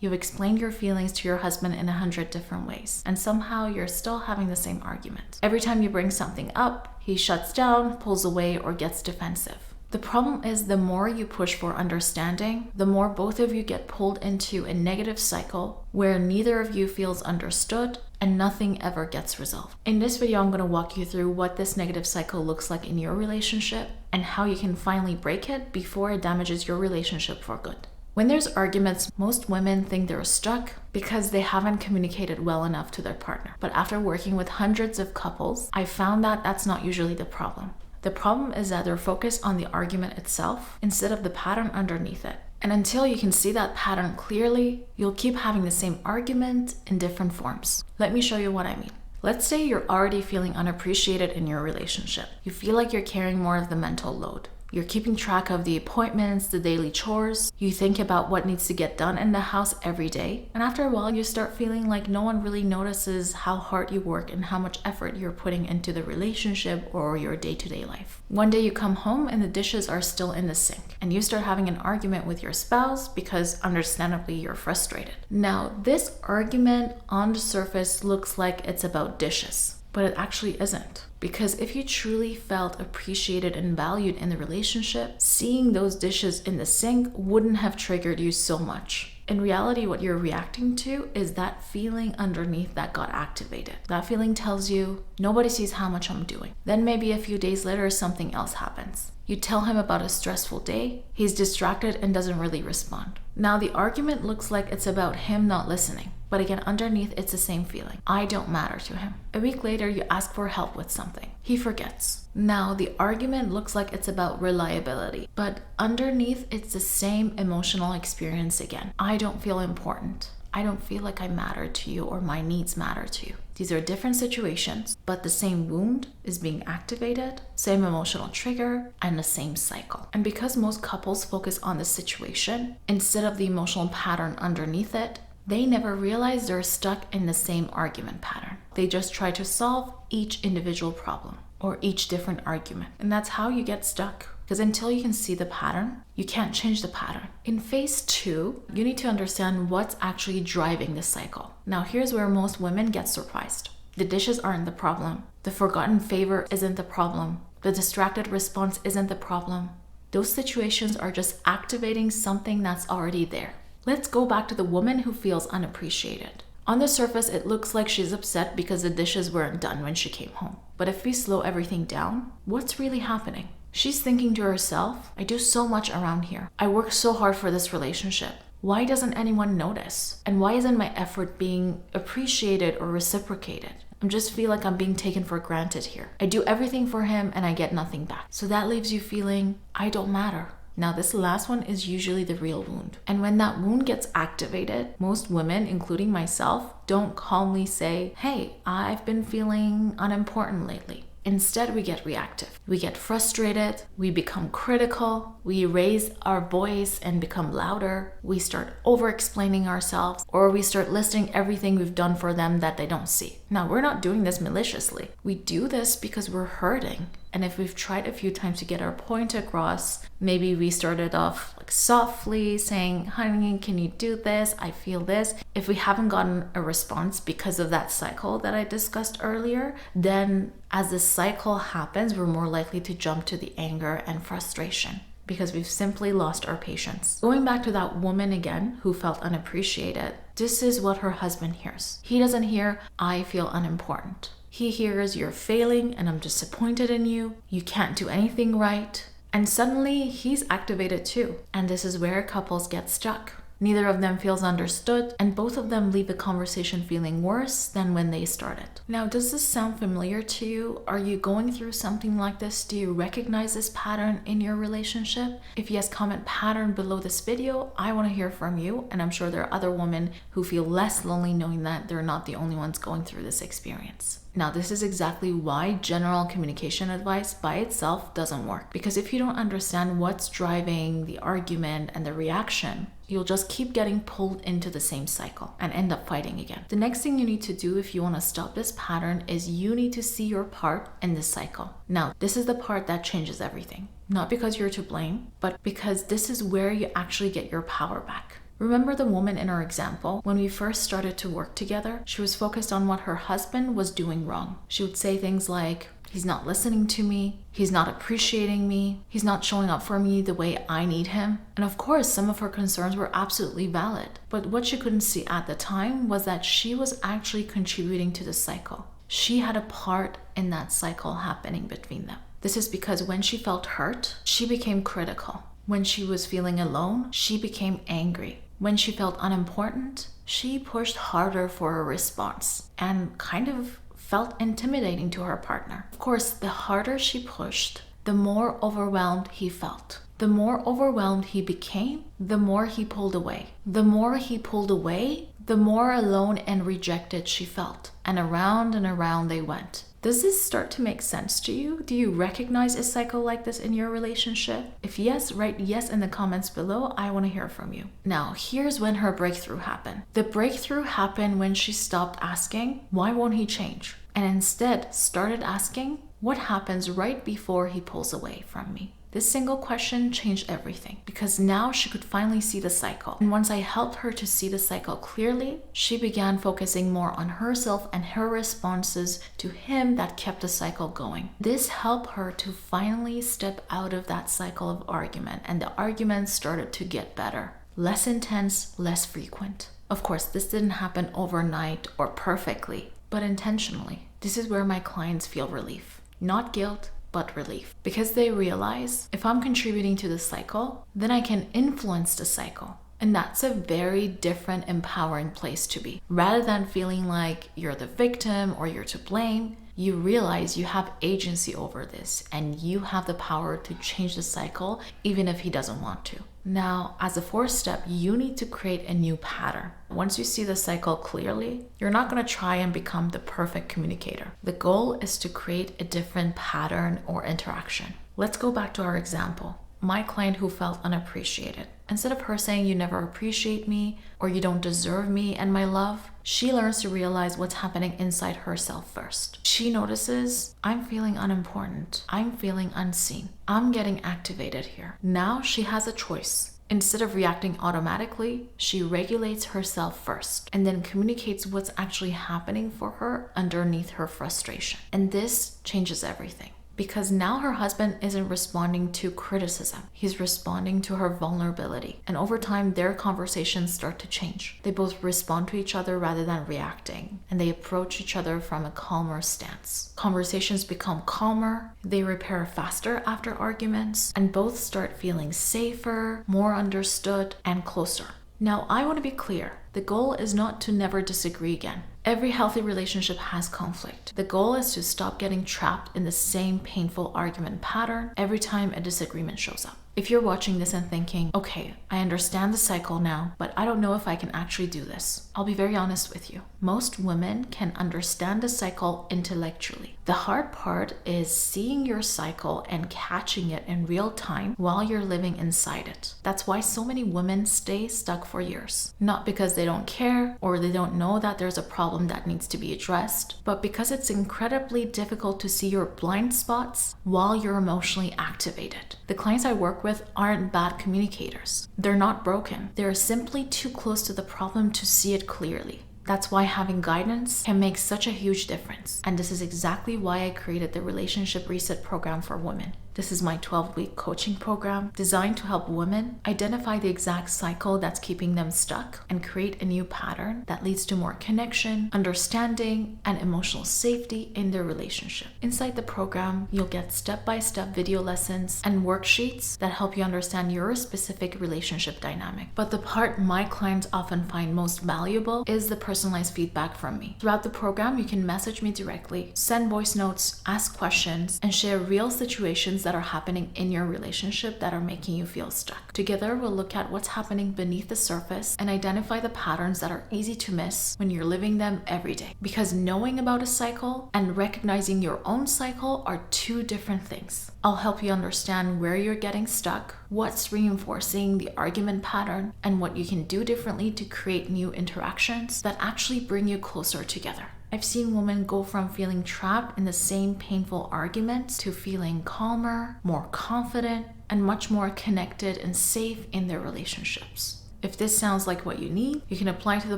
You've explained your feelings to your husband in 100 different ways, and somehow you're still having the same argument. Every time you bring something up, he shuts down, pulls away, or gets defensive. The problem is the more you push for understanding, the more both of you get pulled into a negative cycle where neither of you feels understood and nothing ever gets resolved. In this video, I'm going to walk you through what this negative cycle looks like in your relationship and how you can finally break it before it damages your relationship for good. When there's arguments, most women think they're stuck because they haven't communicated well enough to their partner. But after working with hundreds of couples, I found that that's not usually the problem. The problem is that they're focused on the argument itself instead of the pattern underneath it. And until you can see that pattern clearly, you'll keep having the same argument in different forms. Let me show you what I mean. Let's say you're already feeling unappreciated in your relationship. You feel like you're carrying more of the mental load. You're keeping track of the appointments, the daily chores. You think about what needs to get done in the house every day. And after a while, you start feeling like no one really notices how hard you work and how much effort you're putting into the relationship or your day-to-day life. One day you come home and the dishes are still in the sink, and you start having an argument with your spouse because understandably you're frustrated. Now, this argument on the surface looks like it's about dishes, but it actually isn't. Because if you truly felt appreciated and valued in the relationship, seeing those dishes in the sink wouldn't have triggered you so much. In reality, what you're reacting to is that feeling underneath that got activated. That feeling tells you, nobody sees how much I'm doing. Then maybe a few days later, something else happens. You tell him about a stressful day, he's distracted and doesn't really respond. Now the argument looks like it's about him not listening. But again, underneath, it's the same feeling. I don't matter to him. A week later, you ask for help with something. He forgets. Now, the argument looks like it's about reliability. But underneath, it's the same emotional experience again. I don't feel important. I don't feel like I matter to you or my needs matter to you. These are different situations, but the same wound is being activated, same emotional trigger, and the same cycle. And because most couples focus on the situation instead of the emotional pattern underneath it, they never realize they're stuck in the same argument pattern. They just try to solve each individual problem or each different argument. And that's how you get stuck. Because until you can see the pattern, you can't change the pattern. In phase 2, you need to understand what's actually driving the cycle. Now, here's where most women get surprised. The dishes aren't the problem. The forgotten favor isn't the problem. The distracted response isn't the problem. Those situations are just activating something that's already there. Let's go back to the woman who feels unappreciated. On the surface, it looks like she's upset because the dishes weren't done when she came home. But if we slow everything down, what's really happening? She's thinking to herself, I do so much around here. I work so hard for this relationship. Why doesn't anyone notice? And why isn't my effort being appreciated or reciprocated? I just feel like I'm being taken for granted here. I do everything for him and I get nothing back. So that leaves you feeling, I don't matter. Now, this last one is usually the real wound. And when that wound gets activated, most women, including myself, don't calmly say, hey, I've been feeling unimportant lately. Instead, we get reactive. We get frustrated. We become critical. We raise our voice and become louder. We start over-explaining ourselves, or we start listing everything we've done for them that they don't see. Now, we're not doing this maliciously. We do this because we're hurting. And if we've tried a few times to get our point across, maybe we started off like softly saying, honey, can you do this? I feel this. If we haven't gotten a response because of that cycle that I discussed earlier, then as the cycle happens, we're more likely to jump to the anger and frustration because we've simply lost our patience. Going back to that woman again who felt unappreciated, this is what her husband hears. He doesn't hear, I feel unimportant. He hears, you're failing and I'm disappointed in you. You can't do anything right. And suddenly he's activated too. And this is where couples get stuck. Neither of them feels understood, and both of them leave the conversation feeling worse than when they started. Now, does this sound familiar to you? Are you going through something like this? Do you recognize this pattern in your relationship? If yes, comment pattern below this video. I want to hear from you, and I'm sure there are other women who feel less lonely knowing that they're not the only ones going through this experience. Now, this is exactly why general communication advice by itself doesn't work. Because if you don't understand what's driving the argument and the reaction, you'll just keep getting pulled into the same cycle and end up fighting again. The next thing you need to do if you want to stop this pattern is you need to see your part in this cycle. Now, this is the part that changes everything. Not because you're to blame, but because this is where you actually get your power back. Remember the woman in our example? When we first started to work together, she was focused on what her husband was doing wrong. She would say things like, he's not listening to me, he's not appreciating me, he's not showing up for me the way I need him. And of course, some of her concerns were absolutely valid. But what she couldn't see at the time was that she was actually contributing to the cycle. She had a part in that cycle happening between them. This is because when she felt hurt, she became critical. When she was feeling alone, she became angry. When she felt unimportant, she pushed harder for a response and kind of felt intimidating to her partner. Of course, the harder she pushed, the more overwhelmed he felt. The more overwhelmed he became, the more he pulled away. The more he pulled away, the more alone and rejected she felt. And around they went. Does this start to make sense to you? Do you recognize a cycle like this in your relationship? If yes, write yes in the comments below. I want to hear from you. Now, here's when her breakthrough happened. The breakthrough happened when she stopped asking, why won't he change? And instead started asking, what happens right before he pulls away from me? This single question changed everything because now she could finally see the cycle. And once I helped her to see the cycle clearly, she began focusing more on herself and her responses to him that kept the cycle going. This helped her to finally step out of that cycle of argument, and the arguments started to get better. Less intense, less frequent. Of course, this didn't happen overnight or perfectly, but intentionally. This is where my clients feel relief. Not guilt, but relief. Because they realize if I'm contributing to the cycle, then I can influence the cycle. And that's a very different, empowering place to be. Rather than feeling like you're the victim or you're to blame, you realize you have agency over this and you have the power to change the cycle even if he doesn't want to. Now, as a fourth step, you need to create a new pattern. Once you see the cycle clearly, you're not going to try and become the perfect communicator. The goal is to create a different pattern or interaction. Let's go back to our example. My client who felt unappreciated. Instead of her saying you never appreciate me or you don't deserve me and my love, she learns to realize what's happening inside herself first. She notices, I'm feeling unimportant. I'm feeling unseen. I'm getting activated here. Now she has a choice. Instead of reacting automatically, she regulates herself first and then communicates what's actually happening for her underneath her frustration. And this changes everything. Because now her husband isn't responding to criticism. He's responding to her vulnerability. And over time, their conversations start to change. They both respond to each other rather than reacting. And they approach each other from a calmer stance. Conversations become calmer. They repair faster after arguments. And both start feeling safer, more understood, and closer. Now, I want to be clear. The goal is not to never disagree again. Every healthy relationship has conflict. The goal is to stop getting trapped in the same painful argument pattern every time a disagreement shows up. If you're watching this and thinking, okay, I understand the cycle now, but I don't know if I can actually do this, I'll be very honest with you. Most women can understand the cycle intellectually. The hard part is seeing your cycle and catching it in real time while you're living inside it. That's why so many women stay stuck for years. Not because they don't care or they don't know that there's a problem that needs to be addressed, but because it's incredibly difficult to see your blind spots while you're emotionally activated. The clients I work with aren't bad communicators. They're not broken. They're simply too close to the problem to see it clearly. That's why having guidance can make such a huge difference. And this is exactly why I created the Relationship Reset program for women. This is my 12-week coaching program designed to help women identify the exact cycle that's keeping them stuck and create a new pattern that leads to more connection, understanding, and emotional safety in their relationship. Inside the program, you'll get step-by-step video lessons and worksheets that help you understand your specific relationship dynamic. But the part my clients often find most valuable is the personalized feedback from me. Throughout the program, you can message me directly, send voice notes, ask questions, and share real situations that are happening in your relationship that are making you feel stuck. Together, we'll look at what's happening beneath the surface and identify the patterns that are easy to miss when you're living them every day. Because knowing about a cycle and recognizing your own cycle are two different things. I'll help you understand where you're getting stuck, what's reinforcing the argument pattern, and what you can do differently to create new interactions that actually bring you closer together. I've seen women go from feeling trapped in the same painful arguments to feeling calmer, more confident, and much more connected and safe in their relationships. If this sounds like what you need, you can apply to the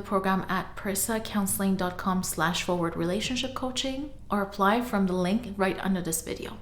program at parisacounseling.com/forward relationship coaching or apply from the link right under this video.